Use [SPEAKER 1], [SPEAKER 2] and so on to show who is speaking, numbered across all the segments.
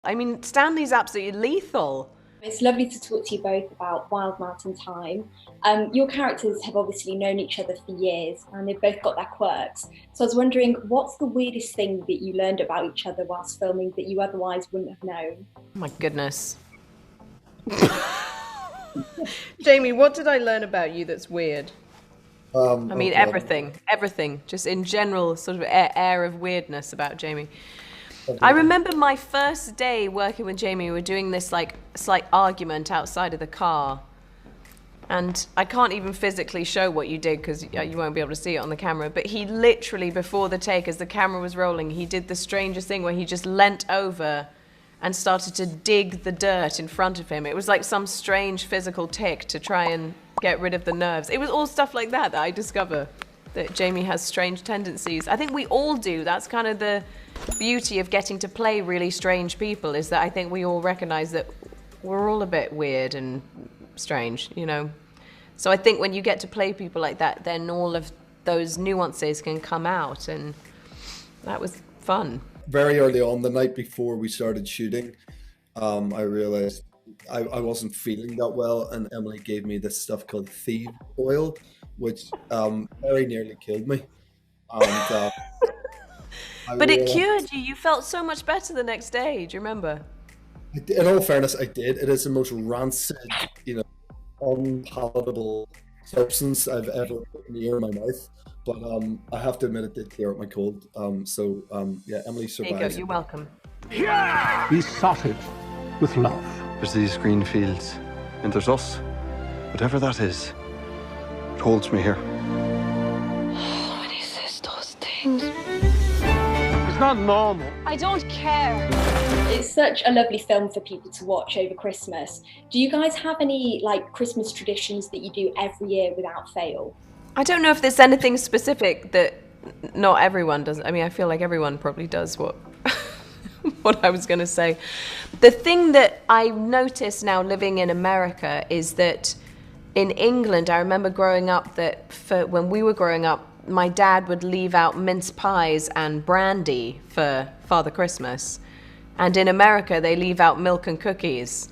[SPEAKER 1] I mean, Stanley's absolutely lethal.
[SPEAKER 2] It's lovely to talk to you both about Wild Mountain Thyme. Your characters have obviously known each other for years and they've both got their quirks. So I was wondering, what's the weirdest thing that you learned about each other whilst filming that you otherwise wouldn't have known?
[SPEAKER 1] Oh my goodness. Jamie, what did I learn about you that's weird? I mean, everything, just in general, sort of air of weirdness about Jamie. I remember my first day working with Jamie, we were doing this like slight argument outside of the car. And I can't even physically show what you did because you won't be able to see it on the camera. But he literally, before the take, as the camera was rolling, he did the strangest thing where he just leant over and started to dig the dirt in front of him. It was like some strange physical tic to try and get rid of the nerves. It was all stuff like that I discover, that Jamie has strange tendencies. I think we all do. That's kind of the beauty of getting to play really strange people, is that I think we all recognize that we're all a bit weird and strange, you know? So I think when you get to play people like that, then all of those nuances can come out, and that was fun.
[SPEAKER 3] Very early on, the night before we started shooting, I realized I wasn't feeling that well, and Emily gave me this stuff called thieves oil, which very nearly killed me. And,
[SPEAKER 1] but it cured you. You felt so much better the next day. Do you remember?
[SPEAKER 3] In all fairness, I did. It is the most rancid, unpalatable substance I've ever put near my mouth. But I have to admit, it did clear up my cold. Yeah, Emily survived.
[SPEAKER 1] There you go. You're welcome.
[SPEAKER 4] Be sodded with love.
[SPEAKER 5] There's these green fields, and there's us. Whatever that is, it holds me here.
[SPEAKER 6] When he says those things,
[SPEAKER 4] It's not normal.
[SPEAKER 6] I don't care.
[SPEAKER 2] It's such a lovely film for people to watch over Christmas. Do you guys have any Christmas traditions that you do every year without fail?
[SPEAKER 1] I don't know if there's anything specific that not everyone does. I mean, I feel like everyone probably does what I was going to say. The thing that I notice now living in America is that in England, I remember growing up that when we were growing up, my dad would leave out mince pies and brandy for Father Christmas. And in America, they leave out milk and cookies.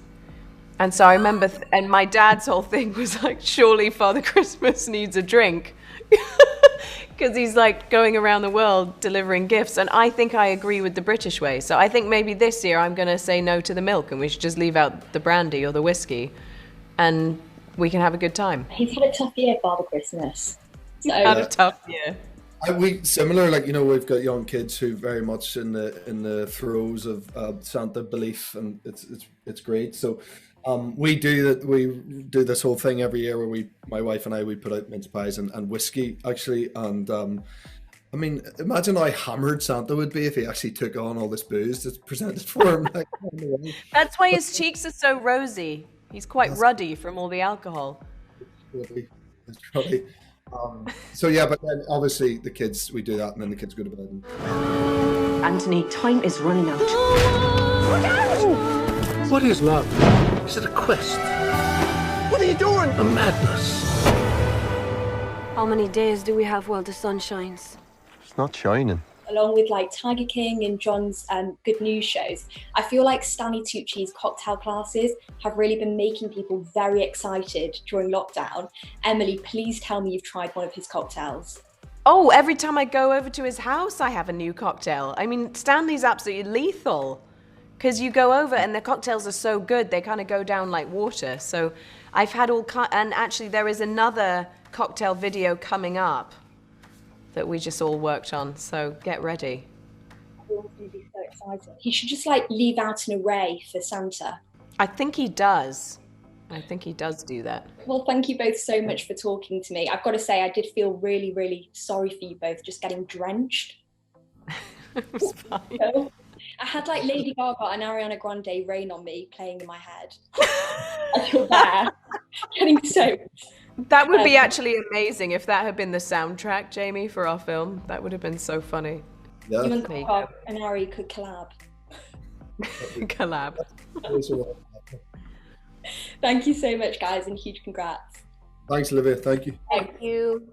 [SPEAKER 1] And so I remember, and my dad's whole thing was like, surely Father Christmas needs a drink. Because he's like going around the world delivering gifts. And I think I agree with the British way. So I think maybe this year I'm going to say no to the milk and we should just leave out the brandy or the whiskey. And we can have a good time.
[SPEAKER 2] He's had a tough year, Father Christmas. So,
[SPEAKER 1] had a tough year.
[SPEAKER 3] We similar, we've got young kids who very much in the throes of Santa belief, and it's great. So we do this whole thing every year where my wife and I, we put out mince pies and whiskey actually, and I mean, imagine how hammered Santa would be if he actually took on all this booze that's presented for him.
[SPEAKER 1] That's why his cheeks are so rosy. He's quite ruddy from all the alcohol.
[SPEAKER 3] It's probably. So yeah, but then obviously the kids, we do that, and then the kids go to bed.
[SPEAKER 7] Anthony, time is running out.
[SPEAKER 4] What is love? Is it a quest? What are you doing? A madness.
[SPEAKER 6] How many days do we have while the sun shines?
[SPEAKER 5] It's not shining.
[SPEAKER 2] along with Tiger King and John's Good News shows, I feel like Stanley Tucci's cocktail classes have really been making people very excited during lockdown. Emily, please tell me you've tried one of his cocktails.
[SPEAKER 1] Oh, every time I go over to his house, I have a new cocktail. I mean, Stanley's absolutely lethal because you go over and the cocktails are so good, they kind of go down like water. So I've had and actually there is another cocktail video coming up that we just all worked on, so get ready.
[SPEAKER 2] Everyone's going to be so excited. He should just leave out an array for Santa.
[SPEAKER 1] I think he does. I think he does do that.
[SPEAKER 2] Well, thank you both so much for talking to me. I've got to say, I did feel really, really sorry for you both just getting drenched.
[SPEAKER 1] It was fine.
[SPEAKER 2] So, I had Lady Gaga and Ariana Grande Rain on Me playing in my head. I feel bad. Getting soaked.
[SPEAKER 1] That would be actually amazing if that had been the soundtrack, Jamie, for our film. That would have been so funny.
[SPEAKER 3] Yeah.
[SPEAKER 2] You and Gaga and Ari could collab.
[SPEAKER 1] Collab.
[SPEAKER 2] Thank you so much, guys, and huge congrats.
[SPEAKER 3] Thanks, Olivia. Thank you.
[SPEAKER 2] Thank you.